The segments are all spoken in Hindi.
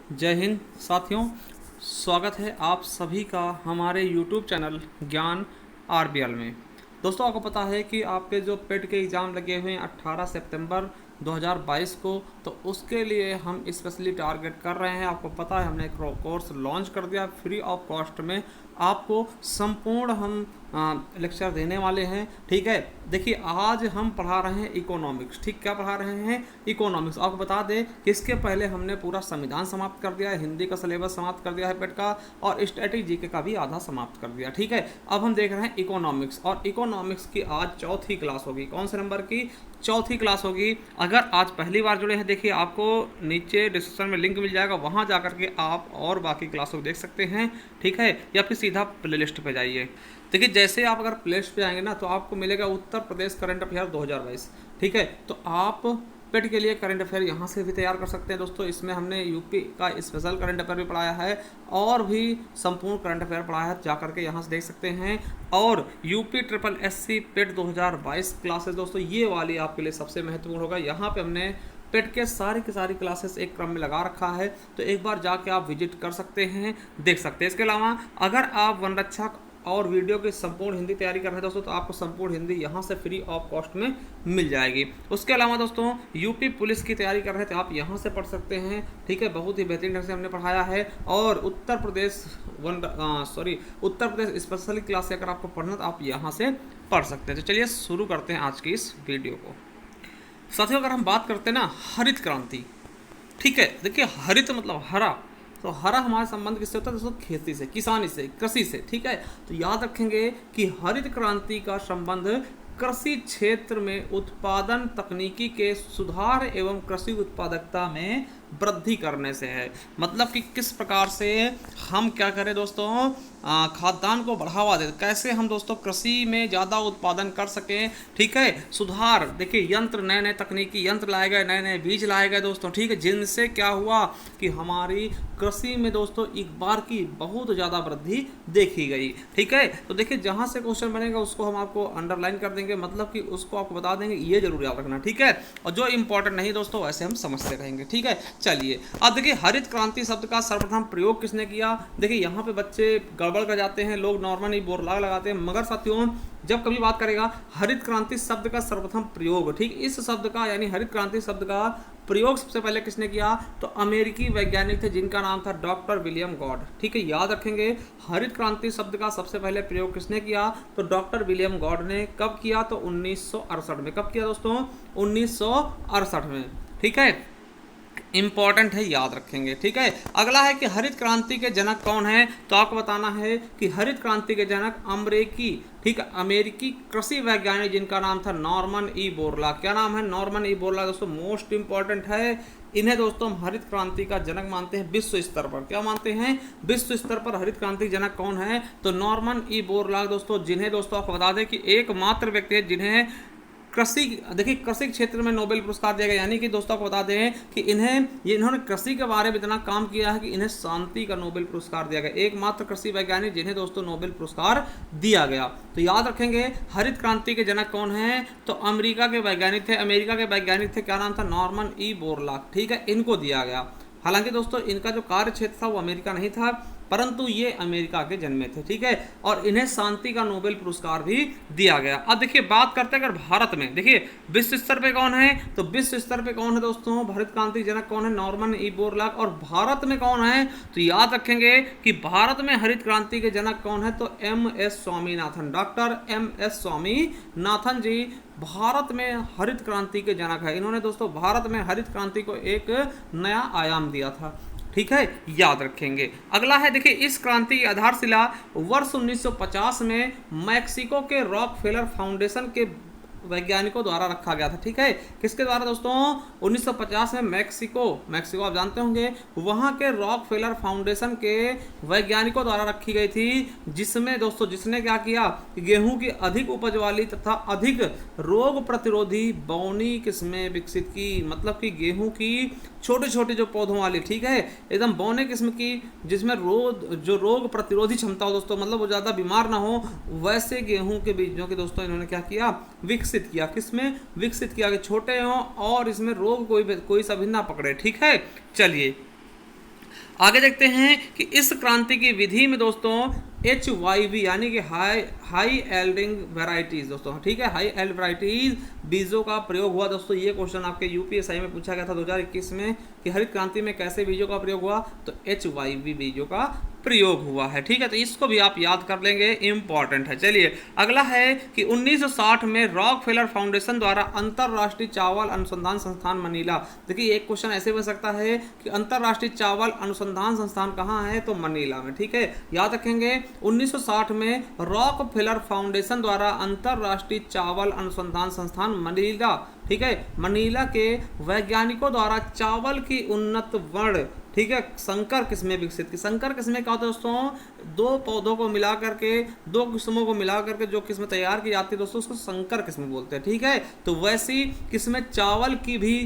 जय हिंद साथियों, स्वागत है आप सभी का हमारे YouTube चैनल ज्ञान आरबीएल में। दोस्तों, आपको पता है कि आपके जो पेट के एग्ज़ाम लगे हुए हैं 18 सितंबर 2022 को, तो उसके लिए हम स्पेशली टारगेट कर रहे हैं। आपको पता है हमने एक कोर्स लॉन्च कर दिया फ्री ऑफ कॉस्ट में। आपको संपूर्ण हम लेक्चर देने वाले हैं। ठीक है, देखिए आज हम पढ़ा रहे हैं इकोनॉमिक्स। ठीक, क्या पढ़ा रहे हैं? इकोनॉमिक्स। आपको बता दें कि इसके पहले हमने पूरा संविधान समाप्त कर दिया है, हिंदी का सिलेबस समाप्त कर दिया है पेट का, और स्टैटिक जीके का भी आधा समाप्त कर दिया। ठीक है, अब हम देख रहे हैं इकोनॉमिक्स, और इकोनॉमिक्स की आज चौथी क्लास होगी। कौन से नंबर की? चौथी क्लास होगी। अगर आज पहली बार जुड़े हैं, देखिए आपको नीचे डिस्क्रिप्शन में लिंक मिल जाएगा, वहां जाकर के आप और बाकी क्लासों को देख सकते हैं। ठीक है, या फिर सीधा प्लेलिस्ट पे जाइए। देखिए जैसे आप अगर प्लेलिस्ट पे आएंगे ना, तो आपको मिलेगा उत्तर प्रदेश करंट अफेयर 2022। ठीक है, तो आप पेट के लिए करंट अफेयर यहाँ से भी तैयार कर सकते हैं। दोस्तों, इसमें हमने यूपी का स्पेशल करंट अफेयर भी पढ़ाया है और भी संपूर्ण करंट अफेयर पढ़ाया है, जाकर के यहाँ से देख सकते हैं। और यूपी ट्रिपल एससी पेट 2022 क्लासेस दोस्तों, ये वाली आपके लिए सबसे महत्वपूर्ण होगा। यहाँ पे हमने पेट के सारी की सारी क्लासेस एक क्रम में लगा रखा है, तो एक बार जाके आप विजिट कर सकते हैं, देख सकते हैं। इसके अलावा अगर आप वनरक्षक और वीडियो की संपूर्ण हिंदी तैयारी कर रहे हैं दोस्तों, तो आपको संपूर्ण हिंदी यहाँ से फ्री ऑफ कॉस्ट में मिल जाएगी। उसके अलावा दोस्तों, यूपी पुलिस की तैयारी कर रहे थे, आप यहाँ से पढ़ सकते हैं। ठीक है, बहुत ही बेहतरीन ढंग से हमने पढ़ाया है। और उत्तर प्रदेश स्पेशल क्लास से अगर आपको पढ़ना तो आप यहाँ से पढ़ सकते हैं। तो चलिए शुरू करते हैं आज की इस वीडियो को। साथियों, अगर हम बात करते हैं ना हरित क्रांति, ठीक है, देखिए हरित मतलब हरा, तो हरा हमारा संबंध किससे होता है दोस्तों? खेती से, किसानी से, कृषि से। ठीक है, तो याद रखेंगे कि हरित क्रांति का संबंध कृषि क्षेत्र में उत्पादन तकनीकी के सुधार एवं कृषि उत्पादकता में वृद्धि करने से है। मतलब कि किस प्रकार से हम क्या करें दोस्तों, खाद्यान्न को बढ़ावा दें, कैसे हम दोस्तों कृषि में ज़्यादा उत्पादन कर सकें। ठीक है, सुधार, देखिए यंत्र, नए नए तकनीकी यंत्र लाए गए, नए नए बीज लाए गए दोस्तों। ठीक है, जिनसे क्या हुआ कि हमारी कृषि में दोस्तों एक बार की बहुत ज़्यादा वृद्धि देखी गई। ठीक है, तो देखिए जहाँ से क्वेश्चन बनेगा उसको हम आपको अंडरलाइन कर देंगे, मतलब कि उसको आपको बता देंगे, ये जरूर याद रखना। ठीक है, और जो इंपॉर्टेंट नहीं दोस्तों वैसे हम समझते रहेंगे। ठीक है, चलिए अब देखिए हरित क्रांति शब्द का सर्वप्रथम प्रयोग किसने किया। देखिए यहाँ पे बच्चे गड़बड़ कर जाते हैं, लोग नॉर्मली बोरलाग लगाते हैं, मगर साथियों जब कभी बात करेगा हरित क्रांति शब्द का सर्वप्रथम प्रयोग, ठीक, इस शब्द का यानी हरित क्रांति शब्द का प्रयोग सबसे पहले किसने किया? तो अमेरिकी वैज्ञानिक थे जिनका नाम था डॉक्टर विलियम गॉड। ठीक है, याद रखेंगे हरित क्रांति शब्द का सबसे पहले प्रयोग किसने किया? तो डॉक्टर विलियम गॉड ने। कब किया? तो 1968 में। कब किया दोस्तों? 1968 में। ठीक है, इंपॉर्टेंट है, याद रखेंगे। ठीक है, अगला है कि हरित क्रांति के जनक कौन है? तो आपको बताना है कि हरित क्रांति के जनक अमेरिकी कृषि वैज्ञानिक जिनका नाम था नॉर्मन ई बोरलॉग। क्या नाम है? नॉर्मन ई बोरलॉग दोस्तों, मोस्ट इंपॉर्टेंट है। इन्हें दोस्तों हम हरित क्रांति का जनक मानते हैं विश्व स्तर पर। क्या मानते हैं? विश्व स्तर पर हरित क्रांति जनक कौन है? तो नॉर्मन ई बोरलॉग दोस्तों, जिन्हें दोस्तों आपको बता दें कि एकमात्र व्यक्ति है जिन्हें कृषि, देखिए कृषि क्षेत्र में नोबेल पुरस्कार दिया गया। यानी कि दोस्तों आपको बता दें कि इन्होंने कृषि के बारे में इतना काम किया है कि इन्हें शांति का नोबेल पुरस्कार दिया गया। एकमात्र कृषि वैज्ञानिक जिन्हें दोस्तों नोबेल पुरस्कार दिया गया। तो याद रखेंगे हरित क्रांति के जनक कौन है? तो अमेरिका के वैज्ञानिक थे। अमेरिका के वैज्ञानिक थे, क्या नाम था? Norman E Borlaug. ठीक है, इनको दिया गया। हालांकि दोस्तों इनका जो कार्य क्षेत्र था वो अमेरिका नहीं था, परंतु ये अमेरिका के जन्मे थे। ठीक है, और इन्हें शांति का नोबेल पुरस्कार भी दिया गया। अब देखिए बात करते हैं अगर भारत में, देखिए विश्व स्तर पे कौन है? तो विश्व स्तर पे कौन है दोस्तों? हरित क्रांति जनक कौन है? Norman E Borlaug. और भारत में कौन है? तो याद रखेंगे कि भारत में हरित क्रांति के जनक कौन है? तो M S Swaminathan, doctor M S Swaminathan ji Bharat में हरित क्रांति के जनक है। इन्होंने दोस्तों भारत में हरित क्रांति को एक नया आयाम दिया था। ठीक है, याद रखेंगे। अगला है, देखिए इस क्रांति की आधारशिला वर्ष 1950 में मैक्सिको के रॉकफेलर फाउंडेशन के वैज्ञानिकों द्वारा रखा गया था। ठीक है, किसके द्वारा दोस्तों? 1950 में मैक्सिको आप जानते होंगे, वहां के रॉकफेलर फाउंडेशन के वैज्ञानिकों द्वारा रखी गई थी, जिसमें दोस्तों जिसने क्या किया? गेहूं की अधिक उपज वाली तथा अधिक रोग प्रतिरोधी बौनी किस्में विकसित की। मतलब कि गेहूं की छोटे छोटे जो पौधों वाली, ठीक है, एकदम बौने किस्म की, जिसमें रोग प्रतिरोधी क्षमता हो दोस्तों, मतलब वो ज़्यादा बीमार ना हो, वैसे गेहूं के बीजों के दोस्तों इन्होंने क्या किया? विकसित किया। किसमें विकसित किया? कि छोटे हों और इसमें रोग कोई सा भी ना पकड़े। ठीक है, चलिए आगे देखते हैं कि इस क्रांति की विधि में दोस्तों HYV यानी कि हाई एल्डिंग वेराइटीज दोस्तों, ठीक है, हाई एल्ड वेराइटीज बीजों का प्रयोग हुआ दोस्तों। ये क्वेश्चन आपके यूपीएसआई में पूछा गया था 2021 में कि हरित क्रांति में कैसे बीजों का प्रयोग हुआ, तो HYV बीजों का प्रयोग हुआ है, ठीक है। तो इसको भी आप याद कर लेंगे, इंपॉर्टेंट है। चलिए अगला है कि 1960 में रॉकफेलर फाउंडेशन द्वारा अंतरराष्ट्रीय चावल अनुसंधान संस्थान मनीला। देखिए एक क्वेश्चन ऐसे बन सकता है कि अंतरराष्ट्रीय चावल अनुसंधान संस्थान कहाँ है, तो मनीला में, ठीक है। याद रखेंगे 1960 में रॉकफेलर फाउंडेशन द्वारा अंतरराष्ट्रीय चावल अनुसंधान संस्थान मनीला, ठीक है, मनीला के वैज्ञानिकों द्वारा चावल की उन्नत वर्ण, ठीक है, संकर किस्में विकसित की। संकर किस्में क्या होता है दोस्तों, दो पौधों को मिला करके, दो किस्मों को मिला करके जो किस्में तैयार की जाती है दोस्तों उसको संकर किस्में बोलते हैं, ठीक है। तो वैसी किस्में चावल की भी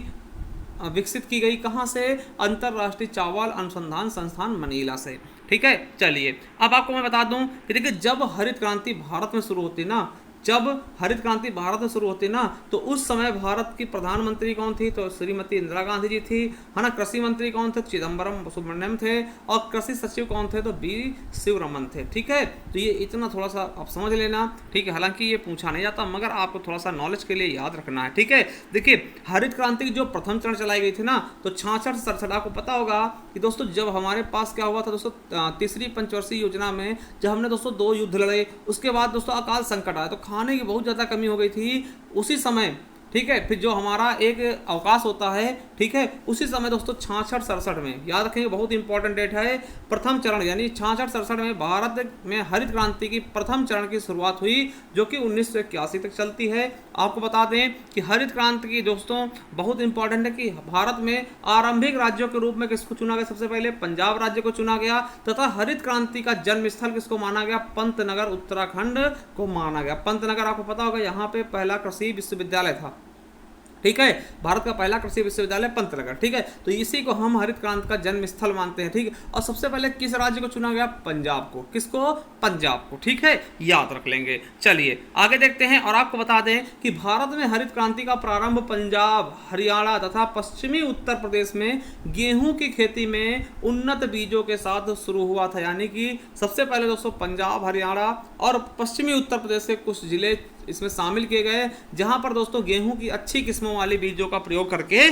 विकसित की गई, कहाँ से, अंतरराष्ट्रीय चावल अनुसंधान संस्थान मनीला से, ठीक है। चलिए अब आपको मैं बता दूं कि देखिए जब हरित क्रांति भारत में शुरू होती ना, जब हरित क्रांति भारत में शुरू होती ना, तो उस समय भारत की प्रधानमंत्री कौन थी, तो श्रीमती इंदिरा गांधी जी थी, है ना। कृषि मंत्री कौन थे, चिदम्बरम सुब्रमण्यम थे, और कृषि सचिव कौन थे, तो बी शिवरमन थे, ठीक है। तो ये इतना थोड़ा सा आप समझ लेना, ठीक है। हालांकि ये पूछा नहीं जाता मगर आपको थोड़ा सा नॉलेज के लिए याद रखना है, ठीक है। देखिए हरित क्रांति की जो प्रथम चरण चलाई गई थी ना, तो 66 से 67, आपको पता होगा कि दोस्तों जब हमारे पास क्या हुआ था दोस्तों, तीसरी पंचवर्षीय योजना में जब हमने दोस्तों 2 युद्ध लड़े, उसके बाद दोस्तों अकाल संकट आया, तो खाने की बहुत ज़्यादा कमी हो गई थी उसी समय, ठीक है। फिर जो हमारा एक अवकाश होता है, ठीक है, उसी समय दोस्तों 66-67 में, याद रखेंगे बहुत इंपॉर्टेंट डेट है, प्रथम चरण यानी 66-67 में भारत में हरित क्रांति की प्रथम चरण की शुरुआत हुई, जो कि 1981 तक चलती है। आपको बता दें कि हरित क्रांति की दोस्तों बहुत इंपॉर्टेंट है कि भारत में आरंभिक राज्यों के रूप में किसको चुना गया, सबसे पहले पंजाब राज्य को चुना गया, तथा हरित क्रांति का जन्म स्थल किसको माना गया, पंतनगर उत्तराखंड को माना गया। पंतनगर आपको पता होगा यहाँ पे पहला कृषि विश्वविद्यालय था, ठीक है, भारत का पहला कृषि विश्वविद्यालय पंतनगर, ठीक है। तो इसी को हम हरित क्रांति का जन्म स्थल मानते हैं, ठीक है। और सबसे पहले किस राज्य को चुना गया, पंजाब को, किसको, पंजाब को, ठीक है, याद रख लेंगे। चलिए आगे देखते हैं और आपको बता दें कि भारत में हरित क्रांति का प्रारंभ पंजाब, हरियाणा तथा पश्चिमी उत्तर प्रदेश में गेहूं की खेती में उन्नत बीजों के साथ शुरू हुआ था। यानी कि सबसे पहले दोस्तों पंजाब, हरियाणा और पश्चिमी उत्तर प्रदेश के कुछ जिले इसमें शामिल किए गए, जहां पर दोस्तों गेहूं की अच्छी किस्मों वाले बीजों का प्रयोग करके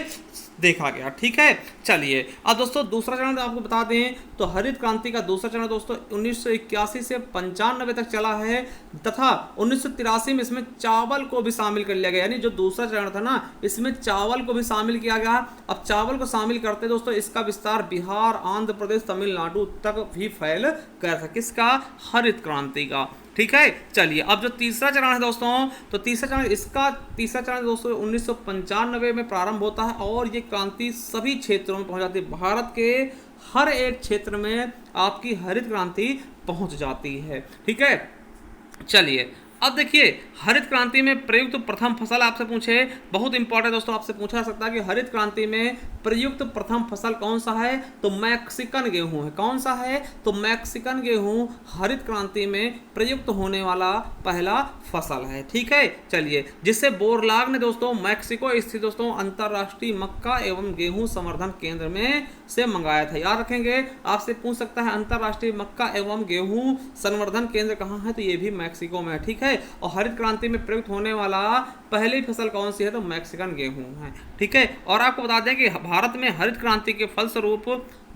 देखा गया, ठीक है। चलिए अब दोस्तों दूसरा चरण आपको बता दें तो हरित क्रांति का दूसरा चरण दोस्तों 1981 से 95 तक चला है, तथा 1983 में इसमें चावल को भी शामिल कर लिया गया। यानी जो दूसरा चरण था ना, इसमें चावल को भी शामिल किया गया। अब चावल को शामिल करते दोस्तों इसका विस्तार बिहार, आंध्र प्रदेश, तमिलनाडु तक भी फैल गया था, किसका, हरित क्रांति का, ठीक है। चलिए अब जो तीसरा चरण है दोस्तों, तो तीसरा चरण दोस्तों 1995 में प्रारंभ होता है और ये क्रांति सभी क्षेत्रों में पहुंच जाती है। भारत के हर एक क्षेत्र में आपकी हरित क्रांति पहुंच जाती है, ठीक है। चलिए अब देखिए हरित क्रांति में प्रयुक्त प्रथम फसल आपसे पूछे, बहुत इंपॉर्टेंट दोस्तों, आपसे पूछा जा सकता है कि हरित क्रांति में प्रयुक्त प्रथम फसल कौन सा है, तो मैक्सिकन गेहूं है। कौन सा है, तो मैक्सिकन गेहूं हरित क्रांति में प्रयुक्त होने वाला पहला फसल है, ठीक है। चलिए जिससे बोरलाग ने दोस्तों मैक्सिको स्थित दोस्तों अंतरराष्ट्रीय मक्का एवं गेहूं संवर्धन केंद्र में से मंगाया था। याद रखेंगे आपसे पूछ सकता है अंतरराष्ट्रीय मक्का एवं गेहूं संवर्धन केंद्र कहाँ है, तो ये भी मैक्सिको में है, ठीक है। और हरित क्रांति में प्रयुक्त होने वाला पहली फसल कौन सी है, तो मैक्सिकन गेहूं है, ठीक है। और आपको बता दें कि भारत में हरित क्रांति के फलस्वरूप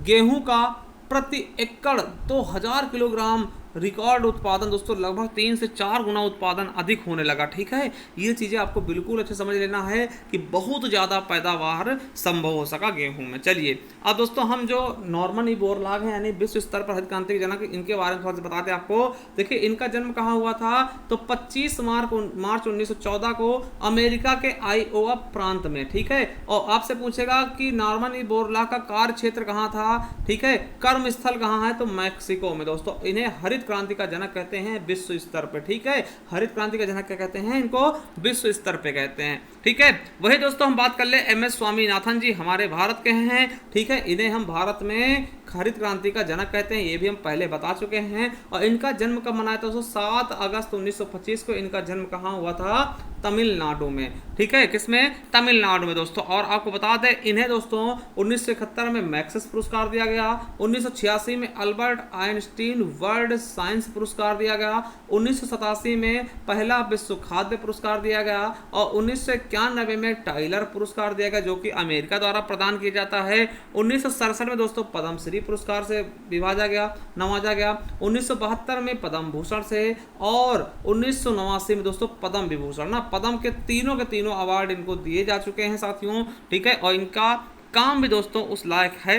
गेहूं का प्रति एकड़ 2000 किलोग्राम रिकॉर्ड उत्पादन दोस्तों लगभग 3 से 4 गुना उत्पादन अधिक होने लगा, ठीक है। ये चीज़ें आपको बिल्कुल अच्छे समझ लेना है कि बहुत ज़्यादा पैदावार संभव हो सका गेहूं में। चलिए अब दोस्तों हम जो नॉर्मन बोरलाग हैं यानी विश्व स्तर पर हरित क्रांति के जनक, इनके बारे में थोड़ा सा बताते हैं आपको। देखिए इनका जन्म कहाँ हुआ था, तो 25 मार्च 1914 को अमेरिका के आईओवा प्रांत में, ठीक है। और आपसे पूछेगा कि नॉर्मन बोरलाग का कार्य क्षेत्र कहाँ था, ठीक है, कर्म स्थल कहाँ है, तो मैक्सिको में। दोस्तों इन्हें हरित क्रांति का जनक कहते हैं विश्व स्तर पे, ठीक है। हरित क्रांति का जनक क्या कहते हैं, इनको विश्व स्तर पे कहते हैं, ठीक है। वही दोस्तों हम बात कर ले MS स्वामीनाथन जी हमारे भारत के हैं, ठीक है। इन्हें हम भारत में हरित क्रांति का जनक कहते हैं, ये भी हम पहले बता चुके हैं। और इनका जन्म कब मनाया था दोस्तों? 7 अगस्त 1925 को इनका जन्म कहाँ हुआ था? तमिलनाडु में। ठीक है, किसमें? तमिलनाडु में दोस्तों। और आपको बता दें इन्हें दोस्तों 1971 में मैक्सिस पुरस्कार दिया गया, 1986 में अल्बर्ट आइंस्टीन वर्ल्ड साइंस पुरस्कार दिया गया, 1987 में पहला विश्व खाद्य पुरस्कार दिया गया और 1991 में टाइलर पुरस्कार दिया गया जो कि अमेरिका द्वारा प्रदान किया जाता है। 1967 में दोस्तों पद्मश्री पुरस्कार से नवाजा गया, 1972 में पद्म भूषण से और 1989 में दोस्तों पद्म विभूषण ना, पद्म के तीनों अवार्ड इनको दिए जा चुके हैं साथियों। ठीक है, और इनका काम भी दोस्तों उस लायक है।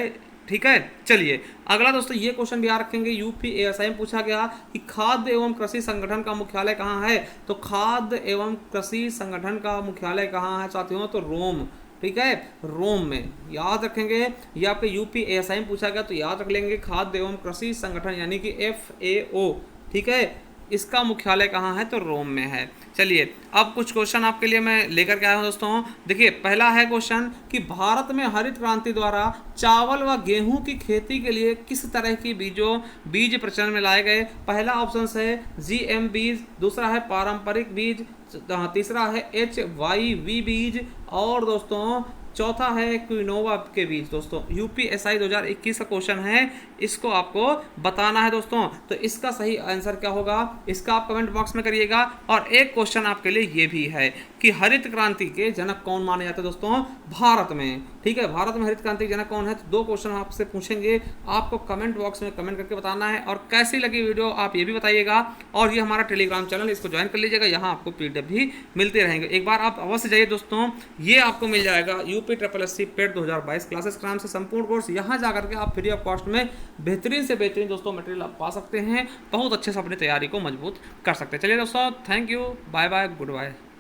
ठीक है, चलिए अगला दोस्तों ये क्वेश्चन भी याद रखेंगे, यूपीएसआई में पूछा गया कि खाद्य एवं कृषि संगठन का मुख्यालय कहाँ है? तो खाद्य एवं कृषि संगठन का मुख्यालय कहाँ है साथियों? तो रोम। ठीक है, रोम में। याद रखेंगे, ये आपके यूपीएसआई में पूछा गया तो याद रख लेंगे खाद्य एवं कृषि संगठन यानी कि FAO। ठीक है, इसका मुख्यालय कहाँ है? तो रोम में है। चलिए अब कुछ क्वेश्चन आपके लिए मैं लेकर के आया हूँ दोस्तों। देखिए पहला है क्वेश्चन कि भारत में हरित क्रांति द्वारा चावल व गेहूं की खेती के लिए किस तरह की बीज प्रचलन में लाए गए? पहला ऑप्शन है GM बीज, दूसरा है पारंपरिक बीज, तीसरा है HYV बीज और दोस्तों चौथा है क्विनोवा के बीज। दोस्तों यूपीएसआई 2021 का क्वेश्चन है, इसको आपको बताना है दोस्तों। तो इसका सही आंसर क्या होगा इसका आप कमेंट बॉक्स में करिएगा। और एक क्वेश्चन आपके लिए ये भी है कि हरित क्रांति के जनक कौन माने जाते हैं दोस्तों? भारत में। ठीक है, भारत में हरित क्रांति के जनक कौन है? तो 2 क्वेश्चन आपसे पूछेंगे, आपको कमेंट बॉक्स में कमेंट करके बताना है। और कैसी लगी वीडियो आप ये भी बताइएगा। और ये हमारा टेलीग्राम चैनल, इसको ज्वाइन कर लीजिएगा, यहाँ आपको PDF भी मिलते रहेंगे। एक बार आप अवश्य जाइए दोस्तों, ये आपको मिल जाएगा UPSSC पेड 2022 क्लासेस के नाम से संपूर्ण कोर्स। यहाँ जाकर के आप फ्री ऑफ कॉस्ट में बेहतरीन से बेहतरीन दोस्तों मटेरियल आप पा सकते हैं, बहुत अच्छे से अपनी तैयारी को मजबूत कर सकते हैं। चलिए दोस्तों, thank you, bye bye, good bye.